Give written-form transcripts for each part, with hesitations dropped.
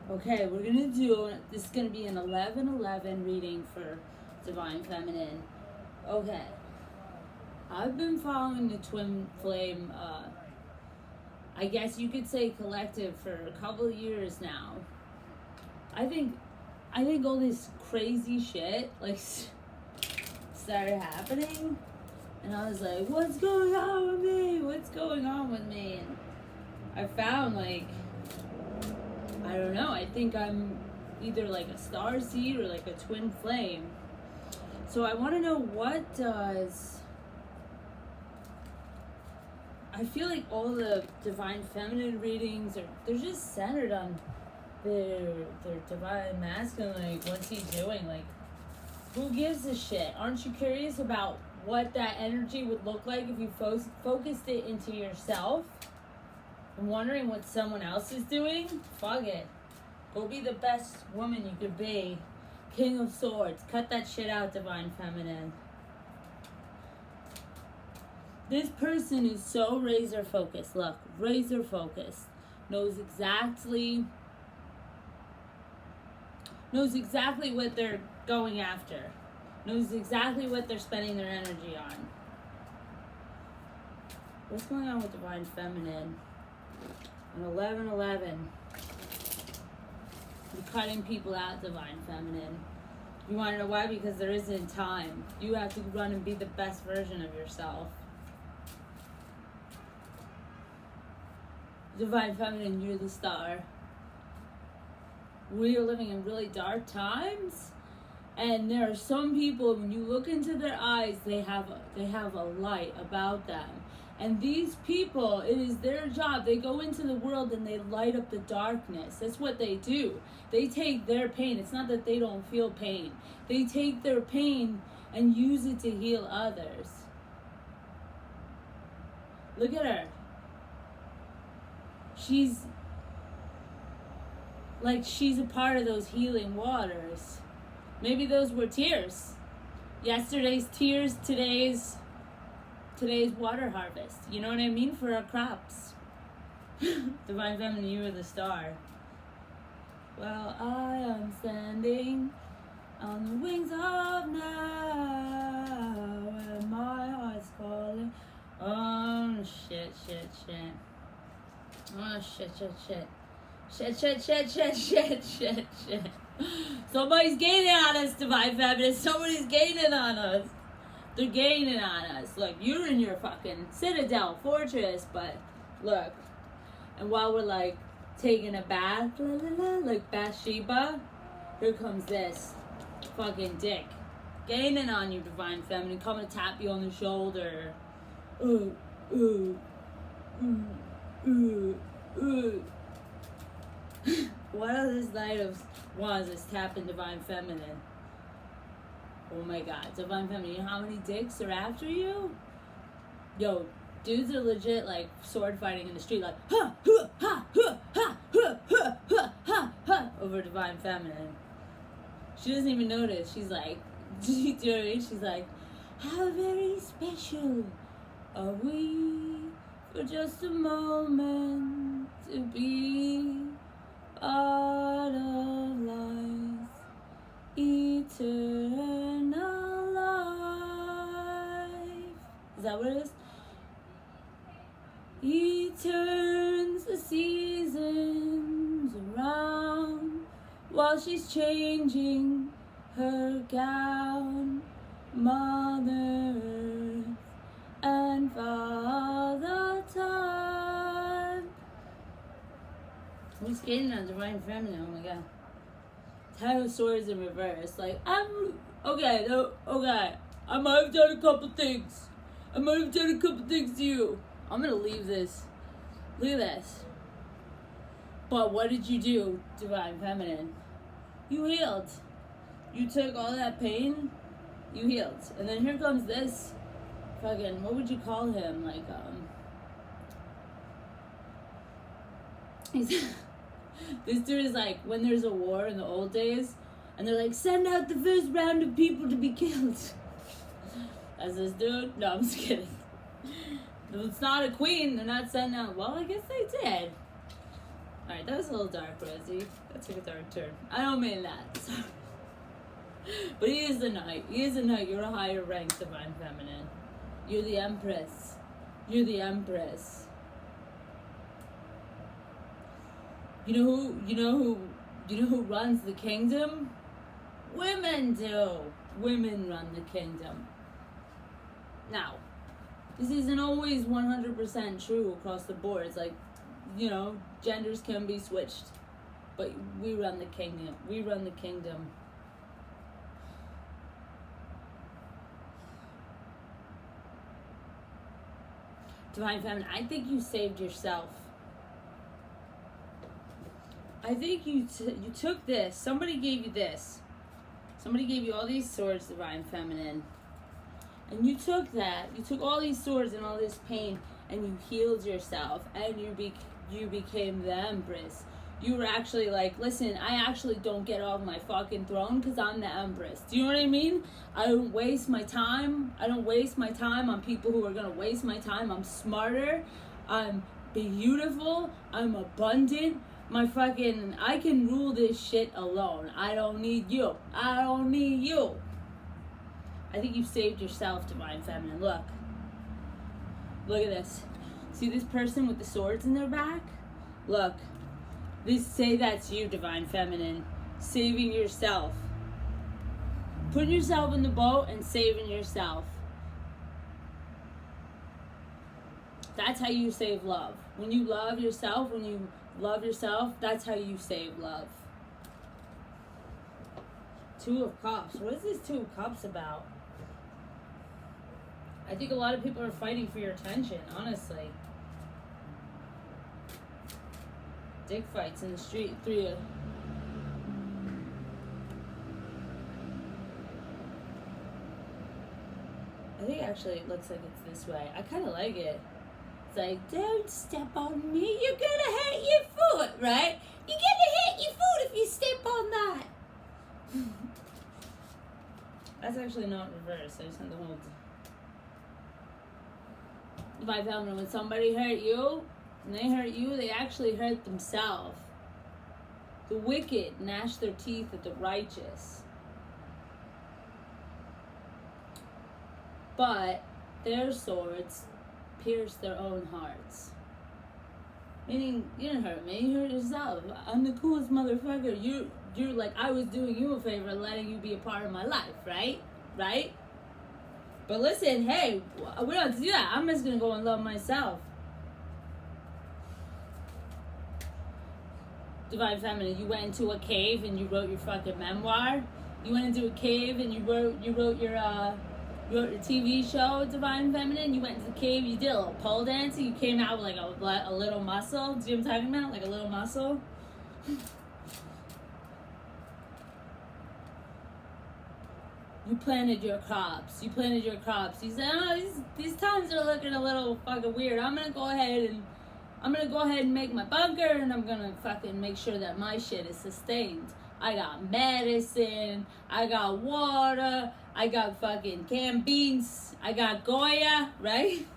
Okay, we're gonna do, this is gonna be an 11-11 reading for Divine Feminine. Okay. I've been following the Twin Flame, I guess you could say collective, for a couple of years now. I think all this crazy shit, like, started happening. And I was like, what's going on with me? What's going on with me? And I found, like, I don't know, I think I'm either like a star seed or like a twin flame. So I want to know, what does... I feel like all the Divine Feminine readings they're just centered on their Divine Masculine. Like, what's he doing? Like, who gives a shit? Aren't you curious about what that energy would look like if you focused it into yourself? And wondering what someone else is doing? Fuck it. Go be the best woman you could be. King of Swords. Cut that shit out, Divine Feminine. This person is so razor focused. Look, razor focused. Knows exactly what they're going after. Knows exactly what they're spending their energy on. What's going on with Divine Feminine? An 11-11. You're cutting people out, Divine Feminine. You want to know why? Because there isn't time. You have to run and be the best version of yourself. Divine Feminine, you're the star. We are living in really dark times, and there are some people, when you look into their eyes, they have a light about them. And these people, it is their job. They go into the world and they light up the darkness. That's what they do. They take their pain. It's not that they don't feel pain. They take their pain and use it to heal others. Look at her. She's a part of those healing waters. Maybe those were tears. Yesterday's tears, today's water harvest. You know what I mean? For our crops. Divine Feminine, you are the star. Well, I am standing on the wings of now, and my heart's calling. Oh, shit. Oh, shit. Somebody's gaining on us, Divine Feminine. Somebody's gaining on us. They're gaining on us. Look, you're in your fucking citadel, fortress, but look. And while we're like taking a bath, like Bathsheba, here comes this fucking dick. Gaining on you, Divine Feminine. Coming to tap you on the shoulder. What are this Knight of Wands is tapping Divine Feminine? Oh my god, Divine Feminine, you know how many dicks are after you? Yo, dudes are legit like sword fighting in the street, like over Divine Feminine. She doesn't even notice. She's like, do you know what I mean? She's like, how very special are we for just a moment to be part of life's eternal life. Is that what it is? He turns the seasons around while she's changing her gown. Mother Earth and Father Time. Who's getting on Divine Feminine? Oh my god. Ten of Swords in reverse. Like, I might have done a couple things. to you. I'm gonna leave this. Look at this. But what did you do, Divine Feminine? You healed. You took all that pain, you healed. And then here comes this fucking, what would you call him? Like, he's this dude is like, when there's a war in the old days, and they're like, send out the first round of people to be killed. That's this dude? No, I'm just kidding. If it's not a queen, they're not sending out, well, I guess they did. Alright, that was a little dark, Rosie. That took a dark turn. I don't mean that. Sorry. But he is the knight. He is the knight. You're a higher rank divine feminine. You're the empress. You're the empress. You know who runs the kingdom? Women do. Women run the kingdom. Now, this isn't always 100% true across the board. It's like, genders can be switched. But we run the kingdom. We run the kingdom. Divine Feminine, I think you saved yourself. I think you took this. Somebody gave you this. Somebody gave you all these swords, Divine Feminine. And you took that. You took all these swords and all this pain, and you healed yourself. And you became the Empress. You were actually like, listen, I actually don't get off my fucking throne because I'm the Empress. Do you know what I mean? I don't waste my time. I don't waste my time on people who are going to waste my time. I'm smarter. I'm beautiful. I'm abundant. I can rule this shit alone. I don't need you. I don't need you. I think you've saved yourself, Divine Feminine. Look. Look at this. See this person with the swords in their back? Look. Say that's you, Divine Feminine. Saving yourself. Putting yourself in the boat and saving yourself. That's how you save love. When you love yourself, that's how you save love. Two of Cups. What is this Two of Cups about? I think a lot of people are fighting for your attention, honestly. Dick fights in the street. I think actually it looks like it's this way. I kind of like it. It's like, don't step on me. You're gonna hurt your foot, right? You're gonna hurt your foot if you step on that. That's actually not reverse. I just had to hold. If I found when somebody hurt you, they actually hurt themselves. The wicked gnash their teeth at the righteous. But their swords pierce their own hearts. Meaning, you didn't hurt me, you hurt yourself. I'm the coolest motherfucker. You're like, I was doing you a favor letting you be a part of my life, right? Right? But listen, hey, we don't have to do that. I'm just gonna go and love myself. Divine Feminine, you went into a cave and you wrote your fucking memoir. You went into a cave and you wrote your TV show, Divine Feminine. You went into the cave, you did a little pole dancing. You came out with like a little muscle. Do you know what I'm talking about? Like a little muscle. You planted your crops. You said, oh, these times are looking a little fucking weird. I'm gonna go ahead and make my bunker, and I'm gonna fucking make sure that my shit is sustained. I got medicine, I got water, I got fucking canned beans, I got Goya, right?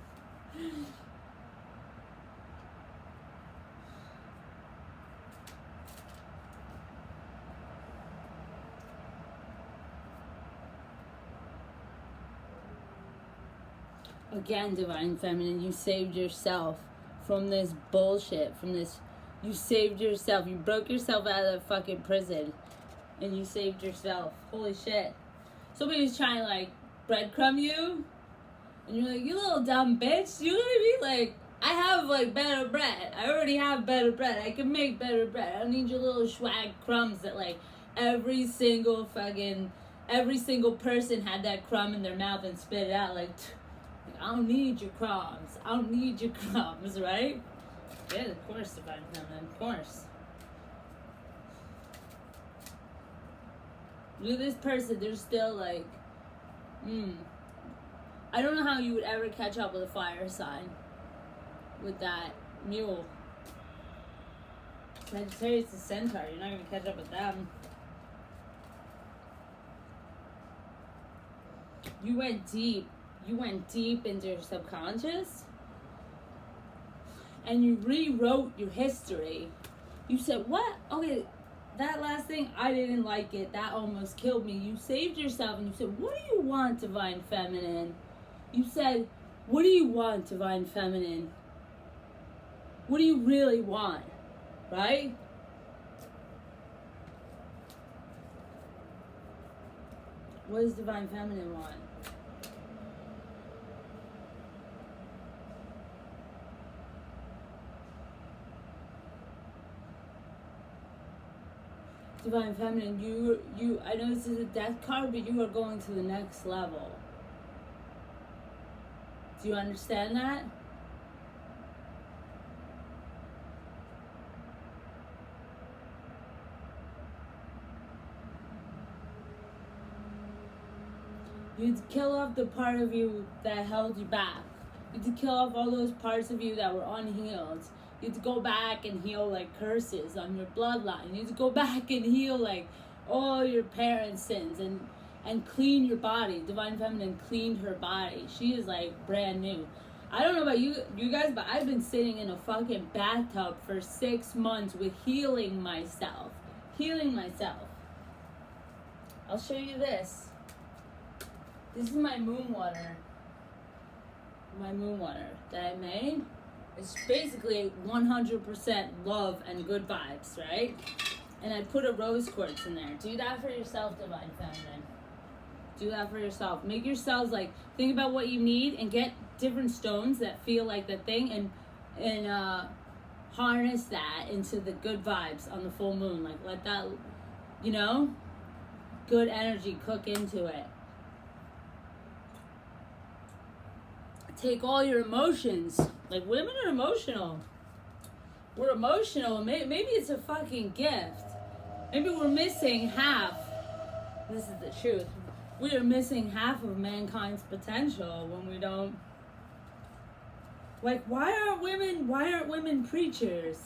Again, Divine Feminine, you saved yourself from this bullshit, you saved yourself. You broke yourself out of the fucking prison, and you saved yourself. Holy shit. Somebody was trying to, like, breadcrumb you, and you're like, you little dumb bitch. You know what I mean? Like, I have, like, better bread. I already have better bread. I can make better bread. I don't need your little swag crumbs that, like, every single person had that crumb in their mouth and spit it out, like, I don't need your crumbs. I don't need your crumbs, right? Yeah, of course, Divine Feminine, of course. Look at this person, they're still like, I don't know how you would ever catch up with a fire sign with that mule. Sagittarius is Centaur, you're not going to catch up with them. You went deep into your subconscious, and you rewrote your history You said, what? Okay, that last thing, I didn't like it. That almost killed me. You saved yourself and you said, what do you want, Divine Feminine? You said, what do you want, Divine Feminine? What do you really want? Right? What does Divine Feminine want? Divine Feminine, you, I know this is a death card, but you are going to the next level. Do you understand that? You had to kill off the part of you that held you back. You had to kill off all those parts of you that were unhealed. You had to go back and heal like curses on your bloodline. You had to go back and heal like all your parents' sins and clean your body. Divine Feminine cleaned her body. She is like brand new. I don't know about you guys, but I've been sitting in a fucking bathtub for 6 months with healing myself. Healing myself. I'll show you this. This is my moon water. My moon water that I made. It's basically 100% love and good vibes, right? And I put a rose quartz in there. Do that for yourself, Divine Feminine. Do that for yourself. Make yourselves like, think about what you need and get different stones that feel like the thing and harness that into the good vibes on the full moon. Like let that, you know, good energy cook into it. Take all your emotions. Like women are emotional. We're emotional. Maybe it's a fucking gift. Maybe we're missing half. This is the truth. We are missing half of mankind's potential when we don't. Like, why aren't women preachers?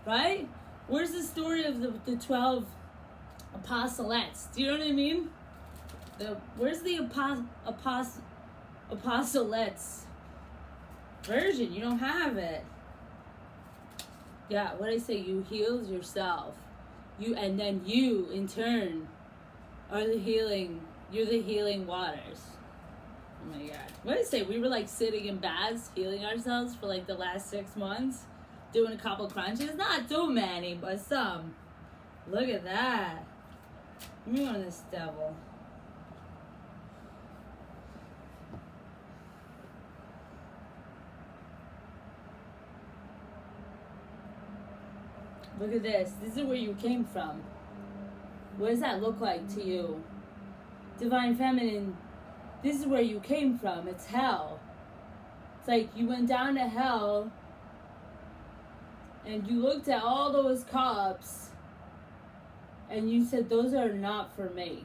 Right? Where's the story of the 12 apostolates? Do you know what I mean? Where's the apostolates version? You don't have it. Yeah, what I say, you healed yourself. And then you in turn are the healing. You're the healing waters. Oh my god. What did I say? We were like sitting in baths, healing ourselves for like the last 6 months, doing a couple crunches. Not too many, but some. Look at that. Give me one of this devil. Look at this. This is where you came from. What does that look like to you? Divine Feminine, this is where you came from. It's hell. It's like you went down to hell and you looked at all those cups and you said, those are not for me.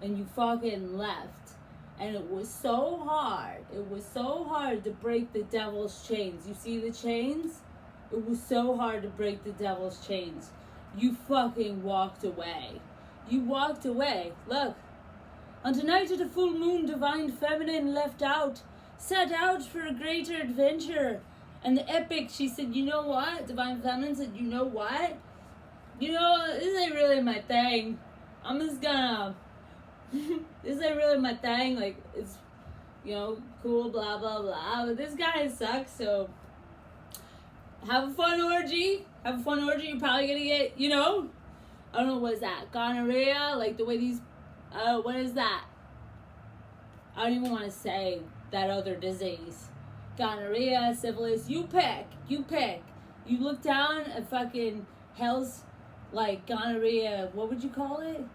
And you fucking left. And it was so hard. It was so hard to break the devil's chains. You see the chains? It was so hard to break the devil's chains. You fucking walked away. You walked away. Look. On tonight of the full moon, Divine Feminine set out for a greater adventure. And the epic, she said, you know what? Divine Feminine said, you know what? You know, this ain't really my thing. I'm just gonna, this ain't really my thing. Like, it's, you know, cool, blah, blah, blah. But this guy sucks, so have a fun orgy. Have a fun orgy. You're probably gonna get, you know, I don't know, what is that? Gonorrhea? Like the way these, what is that? I don't even want to say that other disease. Gonorrhea, syphilis, you pick. You look down at fucking hell's, like, gonorrhea, what would you call it?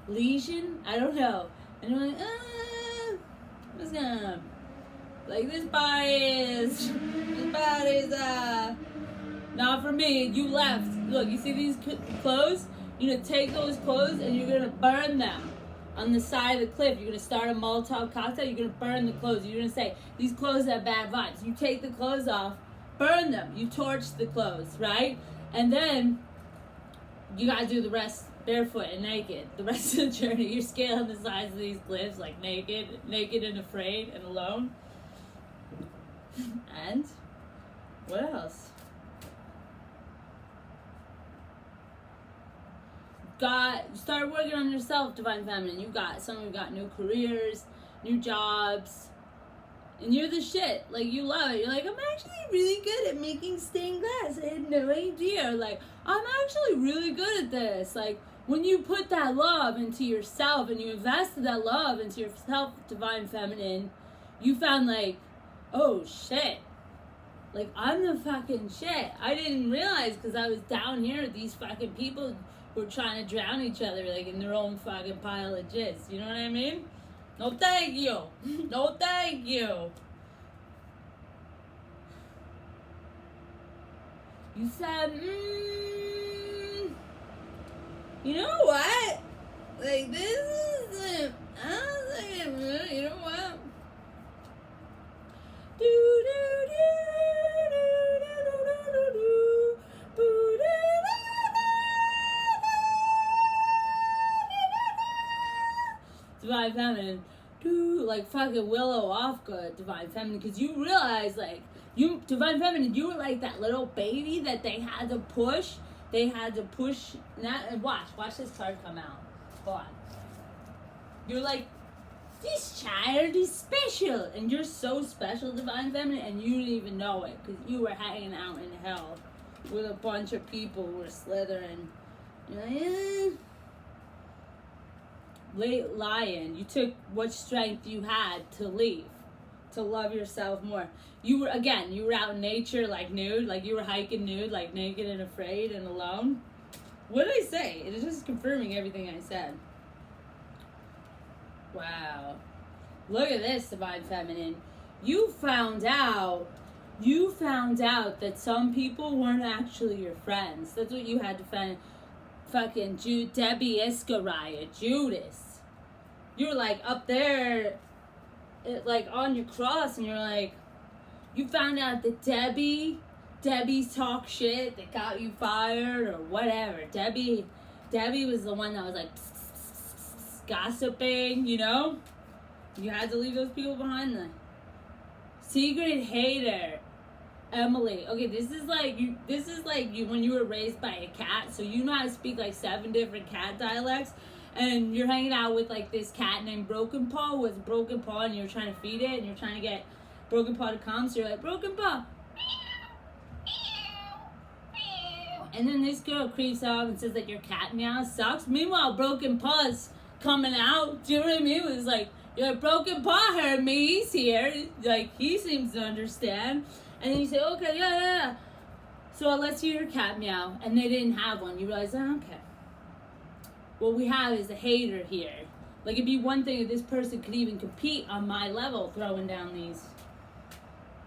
Lesion? I don't know. And you're like, I'm just gonna, like, this body's, not for me. You left. Look, you see these clothes? You're gonna take those clothes and you're gonna burn them on the side of the cliff. You're gonna start a Molotov cocktail. You're gonna burn the clothes. You're gonna say, these clothes have bad vibes. You take the clothes off, burn them. You torch the clothes, right? And then you gotta do the rest barefoot and naked. The rest of the journey, you're scaling the sides of these cliffs, like naked and afraid and alone. And what else? start working on yourself, Divine Feminine. Some of you got new careers, new jobs, and you're the shit. Like, you love it. You're like, I'm actually really good at making stained glass. I had no idea. Like, I'm actually really good at this. Like, when you put that love into yourself and you invested that love into yourself, Divine Feminine, you found like, oh shit. Like, I'm the fucking shit. I didn't realize because I was down here with these fucking people who were trying to drown each other, like, in their own fucking pile of jizz. You know what I mean? No thank you. No thank you. You said, you know what? Like, this isn't, I don't think it really, you know what? Divine Feminine, like fucking Willow Oscar, Divine Feminine, because you realize, like, you, Divine Feminine, you were like that little baby that they had to push. They had to push, and watch this card come out. Hold on. You're like, this child is special, and you're so special, Divine Feminine, and you didn't even know it, because you were hanging out in hell with a bunch of people who were slithering. You're like, Late Lion, you took what strength you had to leave, to love yourself more. You were out in nature, like nude, like you were hiking nude, like naked and afraid and alone. What did I say? It is just confirming everything I said. Wow. Look at this, Divine Feminine. You found out that some people weren't actually your friends. That's what you had to find. Fucking Debbie Iscariah, Judas. You were like up there, like on your cross, and you're like, you found out that Debbie's talk shit that got you fired or whatever. Debbie was the one that was like gossiping, you know? You had to leave those people behind. The secret hater, Emily. Okay, this is like you when you were raised by a cat, so you know how to speak like 7 different cat dialects, and you're hanging out with like this cat named Broken Paw, who has a broken paw, and you're trying to feed it, and you're trying to get Broken Paw to come, so you're like, Broken Paw. And then this girl creeps up and says that your cat meow sucks. Meanwhile, Broken Paw's coming out. Do you know what I mean? It was like, your Broken Paw heard me, he's here. Like, he seems to understand. And then you say, okay, yeah. So let's hear your cat meow. And they didn't have one. You realize, oh, okay. What we have is a hater here. Like, it'd be one thing if this person could even compete on my level throwing down these.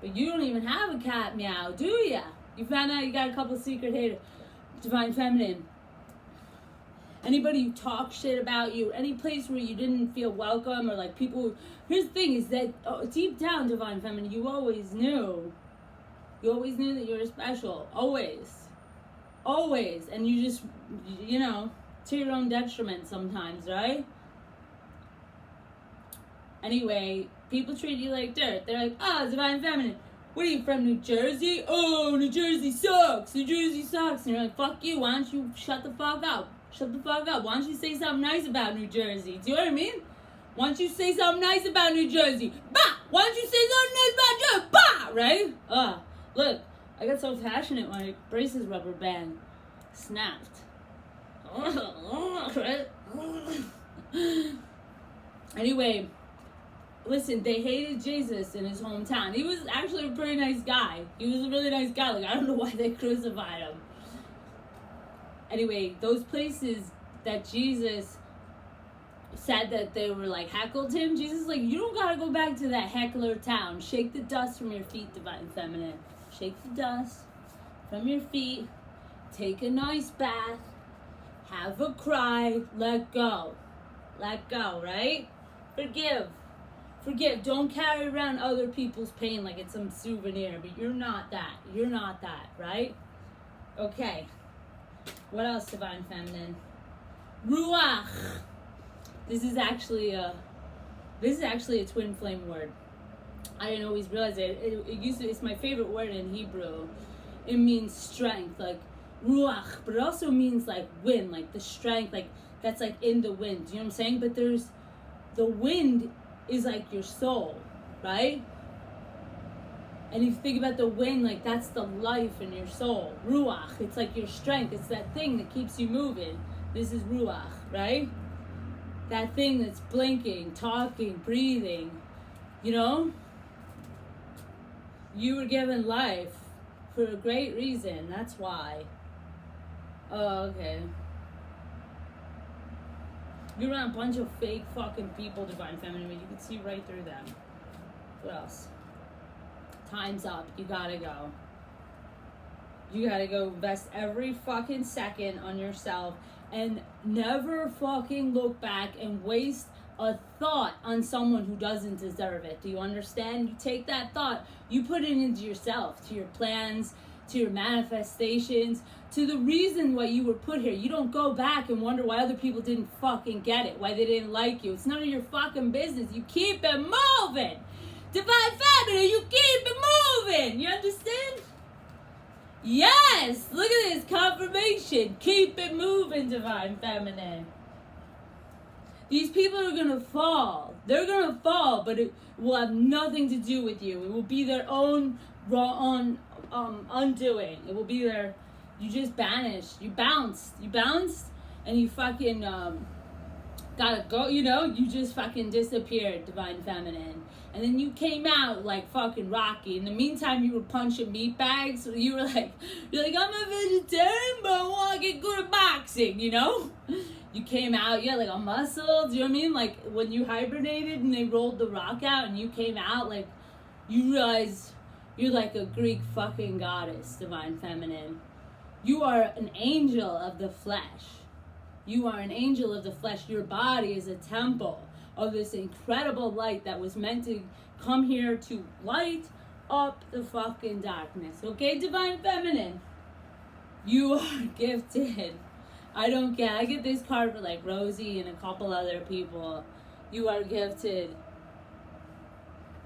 But you don't even have a cat meow, do ya? You found out you got a couple secret haters. Divine Feminine. Anybody who talks shit about you, any place where you didn't feel welcome, or like people. Here's the thing: is that deep down, Divine Feminine, you always knew. You always knew that you were special. Always, and you just, you know, to your own detriment sometimes, right? Anyway, people treat you like dirt. They're like, oh, Divine Feminine. What are you, from New Jersey? Oh, New Jersey sucks. New Jersey sucks. And you're like, fuck you. Why don't you shut the fuck up? Shut the fuck up. Why don't you say something nice about New Jersey? Do you know what I mean? Why don't you say something nice about New Jersey? Bah! Why don't you say something nice about Jersey? Bah! Right? Look. I got so passionate when my braces rubber band snapped. Anyway. Listen, they hated Jesus in his hometown. He was actually a pretty nice guy. He was a really nice guy. Like, I don't know why they crucified him. Anyway, those places that Jesus said that they were, like, heckled him, Jesus like, you don't gotta go back to that heckler town. Shake the dust from your feet, Divine Feminine. Shake the dust from your feet. Take a nice bath. Have a cry. Let go. Let go, right? Forgive. Don't carry around other people's pain like it's some souvenir, but you're not that. You're not that, right? Okay. What else, Divine Feminine? Ruach. This is actually a twin flame word. I didn't always realize it. It's my favorite word in Hebrew. It means strength. Like, ruach, but it also means like wind, like the strength, like that's like in the wind. You know what I'm saying? But there's the wind is like your soul, right? And if you think about the wind, like that's the life in your soul. Ruach, it's like your strength. It's that thing that keeps you moving. This is ruach, right? That thing that's blinking, talking, breathing, you know? You were given life for a great reason. That's why. Oh, okay. You're around a bunch of fake fucking people, Divine Feminine. You can see right through them. What else? Time's up. You gotta go. You gotta go invest every fucking second on yourself and never fucking look back and waste a thought on someone who doesn't deserve it. Do you understand? You take that thought, you put it into yourself, to your plans, to your manifestations, to the reason why you were put here. You don't go back and wonder why other people didn't fucking get it, why they didn't like you. It's none of your fucking business. You keep it moving. Divine Feminine, you keep it moving. You understand? Yes! Look at this confirmation. Keep it moving, Divine Feminine. These people are gonna fall. They're gonna fall, but it will have nothing to do with you. It will be their own undoing. It will be their, you just banished. You bounced, and you fucking gotta go. You know, you just fucking disappeared, Divine Feminine. And then you came out like fucking Rocky. In the meantime, you were punching meat bags. So you're like, I'm a vegetarian, but I want to get good at boxing, you know? You came out, you had like a muscle. Do you know what I mean? Like when you hibernated and they rolled the rock out and you came out, like you realize you're like a Greek fucking goddess, Divine Feminine. You are an angel of the flesh. You are an angel of the flesh. Your body is a temple of this incredible light that was meant to come here to light up the fucking darkness. Okay, Divine Feminine? You are gifted. I don't get, I get this card for like Rosie and a couple other people. You are gifted.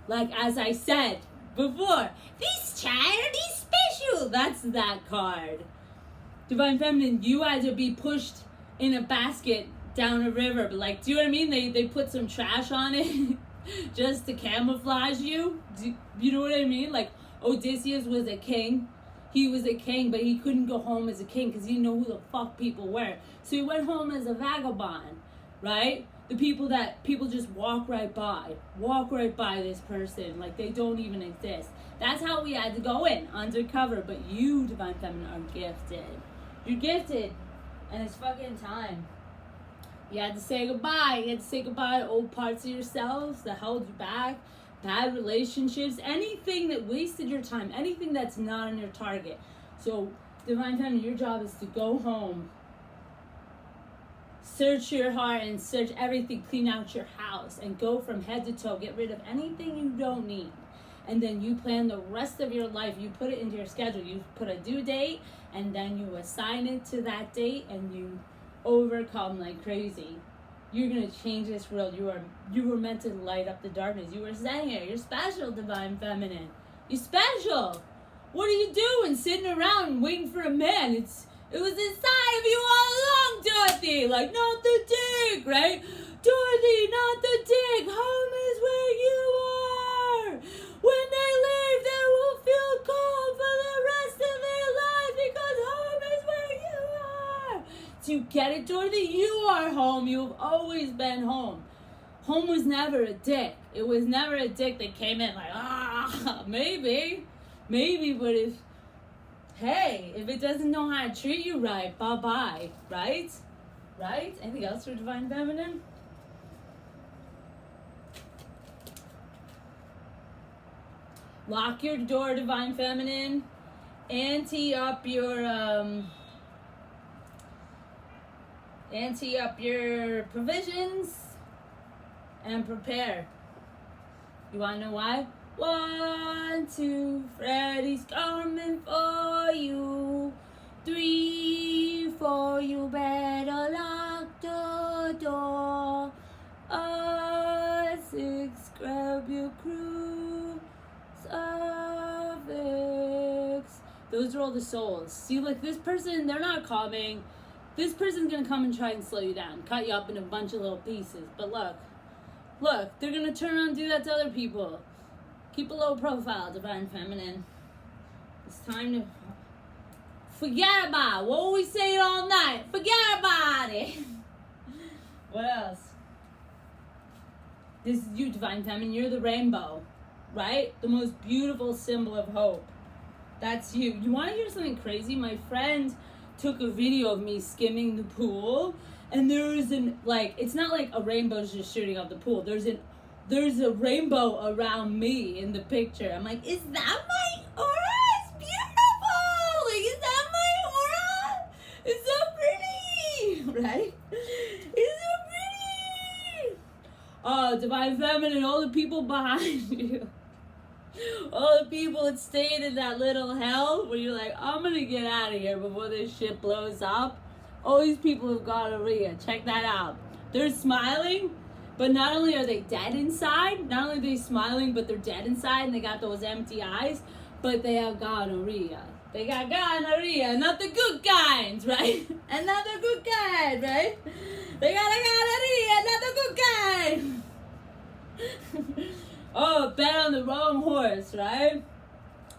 Like as I said before, this child is special. That's that card. Divine Feminine, you had to be pushed in a basket down a river, but like, do you know what I mean? They put some trash on it just to camouflage you. You know what I mean? Like Odysseus was a king. He was a king, but he couldn't go home as a king because he didn't know who the fuck people were. So he went home as a vagabond, right? The people that people just walk right by this person like they don't even exist. That's how we had to go in undercover. But you, Divine Feminine, are gifted. You're gifted, and it's fucking time. You had to say goodbye. You had to say goodbye to old parts of yourselves that held you back, bad relationships, anything that wasted your time, anything that's not on your target. So, Divine Feminine, your job is to go home, search your heart and search everything, clean out your house, and go from head to toe. Get rid of anything you don't need. And then you plan the rest of your life. You put it into your schedule. You put a due date, and then you assign it to that date, and you overcome like crazy. You're gonna change this world. You were meant to light up the darkness. You were sent here. You're special, Divine Feminine. You're special. What are you doing sitting around waiting for a man? It was inside of you all along, Dorothy. Like, not the dick, right? Dorothy, not the dick. Home is where you are. When they leave, they will feel cold for the rest of their life because home is where you are. Do you get it, Dorothy? You are home. You've always been home. Home was never a dick. It was never a dick that came in like, maybe, but if it doesn't know how to treat you right, bye-bye, right? Right? Anything else for Divine Feminine? Lock your door, Divine Feminine. Ante up your provisions and prepare. You wanna know why? 1, 2, Freddy's coming for you. 3, 4, you better lock the door. 6, grab your crew. Suffix. Those are all the souls. See, like, this person, they're not calming. This person's gonna come and try and slow you down, cut you up in a bunch of little pieces. But look, they're gonna turn around and do that to other people. Keep a low profile, Divine Feminine. It's time to forget about it. What we say all night? Forget about it. What else? This is you, Divine Feminine. You're the rainbow, right? The most beautiful symbol of hope. That's you. You want to hear something crazy? My friend took a video of me skimming the pool, and there's it's not like a rainbow's just shooting out the pool. There's a rainbow around me in the picture. I'm like, is that my aura? It's beautiful. Like, is that my aura? It's so pretty, right? It's so pretty. Oh, Divine Feminine, all the people behind you. All the people that stayed in that little hell where you're like, I'm gonna get out of here before this shit blows up. All these people have gonorrhea. Check that out. They're smiling, but not only are they dead inside, not only are they smiling, but they're dead inside and they got those empty eyes, but they have gonorrhea. They got gonorrhea, not the good kinds, right? And not the good kind, right? They got a gonorrhea, not the good kind. Oh, bet on the wrong horse, right?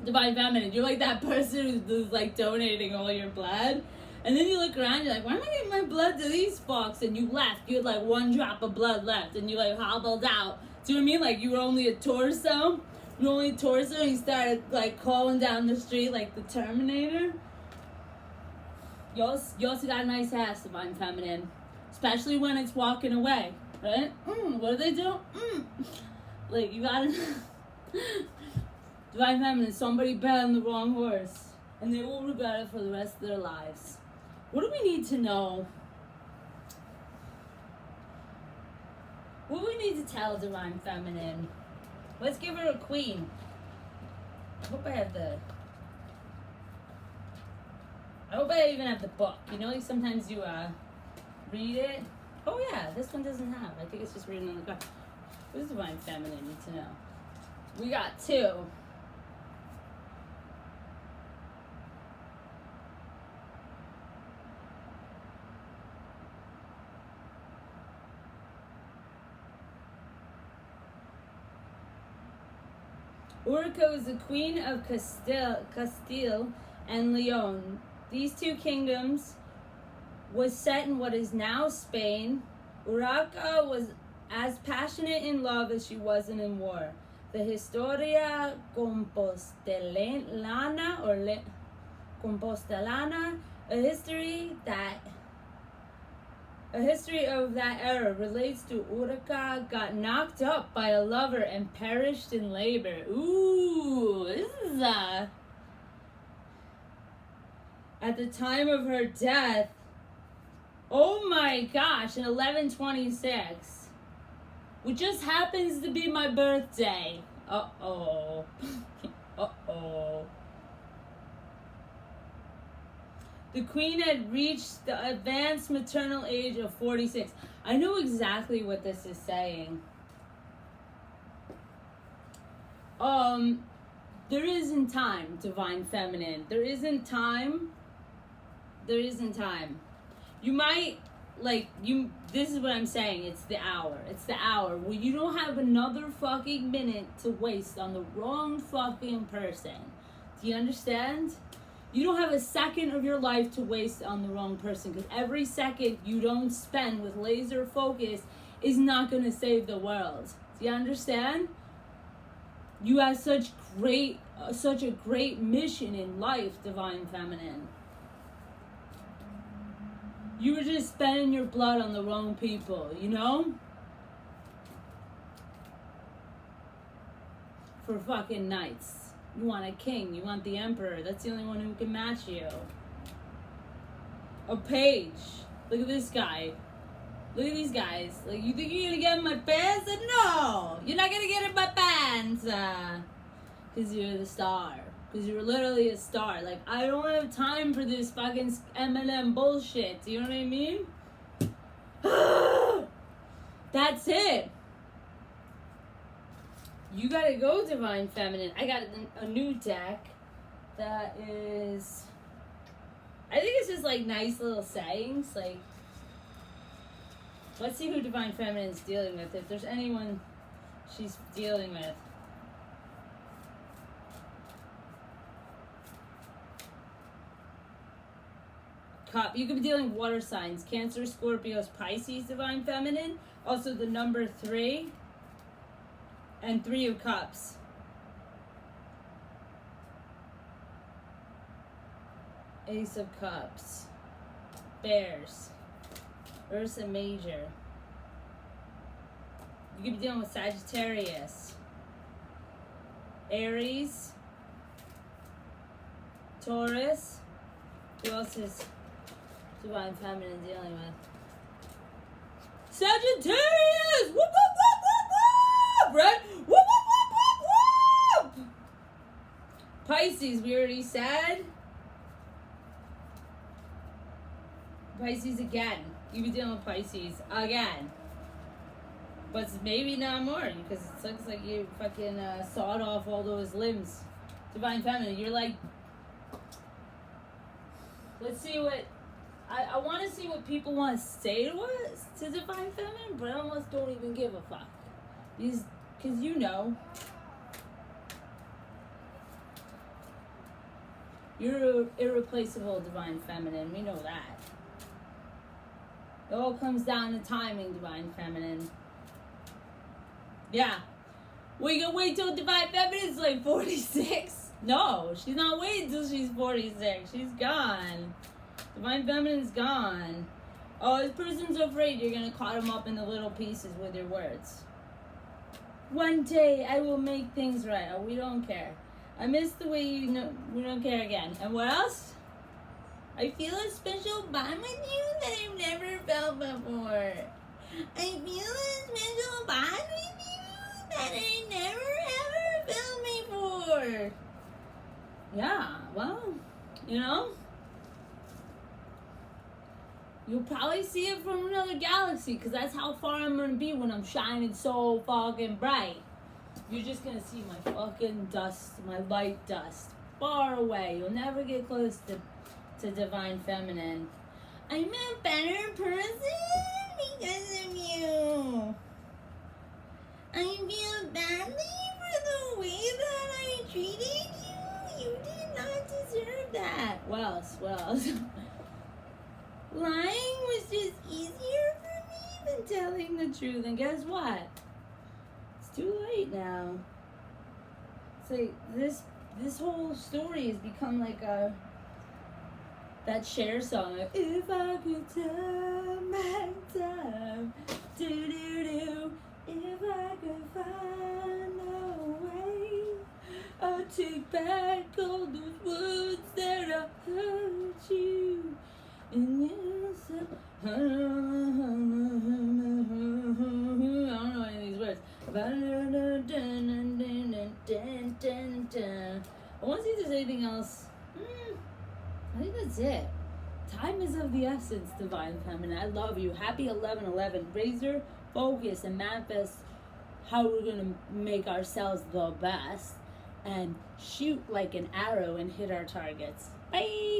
Divine Feminine, you're like that person who's like donating all your blood. And then you look around, you're like, why am I giving my blood to these fucks? And you left. You had like one drop of blood left. And you like hobbled out. Do you know what I mean? Like you were only a torso. You were only a torso and you started like crawling down the street like the Terminator. You also got a nice ass, Divine Feminine. Especially when it's walking away. Right? What do they do? Like, you gotta... Divine Feminine, somebody bet on the wrong horse. And they will regret it for the rest of their lives. What do we need to know? What do we need to tell Divine Feminine? Let's give her a queen. I hope I even have the book. You know, like sometimes you read it. Oh yeah, this one doesn't have. I think it's just written on the back. What does Divine Feminine need to know? We got 2. Urca was the queen of Castile and Leon. These 2 kingdoms was set in what is now Spain. Urraca was as passionate in love as she was in war. The Historia Compostelana, a history of that era relates to Urraca got knocked up by a lover and perished in labor. Ooh, this is at the time of her death. Oh my gosh, in 1126. Which just happens to be my birthday. Uh-oh. Uh-oh. The queen had reached the advanced maternal age of 46. I know exactly what this is saying. There isn't time, Divine Feminine. There isn't time. You might, this is what I'm saying. It's the hour. Well, you don't have another fucking minute to waste on the wrong fucking person. Do you understand? You don't have a second of your life to waste on the wrong person, because every second you don't spend with laser focus is not going to save the world. Do you understand? You have such a great mission in life, Divine Feminine. You were just spending your blood on the wrong people, you know? For fucking knights. You want a king. You want the emperor. That's the only one who can match you. A page. Look at this guy. Look at these guys. Like, you think you're gonna get in my pants? No! You're not gonna get in my pants! Because you're the star. Because you're literally a star. Like, I don't have time for this fucking Eminem bullshit. Do you know what I mean? That's it. You gotta go, Divine Feminine. I got a new deck. That is, I think it's just like nice little sayings. Like, let's see who Divine Feminine is dealing with. If there's anyone she's dealing with. Cup. You could be dealing with water signs. Cancer, Scorpios, Pisces, Divine Feminine. Also the number 3. And 3 of Cups. Ace of Cups. Bears. Ursa Major. You could be dealing with Sagittarius. Aries. Taurus. Who else is Divine Feminine dealing with? Sagittarius! Whoop, whoop, whoop, whoop, whoop! Right? Whoop, whoop, whoop, whoop, whoop! Pisces, we already said. Pisces again. You be dealing with Pisces again. But maybe not more, because it looks like you fucking sawed off all those limbs. Divine Feminine, you're like... Let's see what... I want to see what people want to say to us, to Divine Feminine, but I almost don't even give a fuck. Because you know. You're irreplaceable, Divine Feminine. We know that. It all comes down to timing, Divine Feminine. Yeah. We can wait till Divine Feminine's like 46. No, she's not waiting till she's 46. She's gone. Divine Feminine's gone. Oh, this person's afraid you're gonna cut him up into little pieces with your words. One day I will make things right. Oh, we don't care. I miss the way you know. We don't care again. And what else? I feel a special bond with you that I've never felt before. I feel a special bond with you that I never ever felt before. Yeah, well, you know. You'll probably see it from another galaxy, because that's how far I'm going to be when I'm shining so fucking bright. You're just going to see my fucking dust, my light dust, far away. You'll never get close to Divine Feminine. I'm a better person because of you. I feel badly for the way that I treated you. You did not deserve that. What else? What else? Lying was just easier for me than telling the truth. And guess what? It's too late now. It's like this whole story has become like that Cher song. Like, if I could turn back time, do-do-do. If I could find a way, I'd take back all those words that I hurt you. And you said, I don't know any of these words. I want to see if there's anything else. I think that's it. Time is of the essence, Divine Feminine. I love you. Happy 11/11. Raise your focus and manifest how we're going to make ourselves the best. And shoot like an arrow and hit our targets. Bye!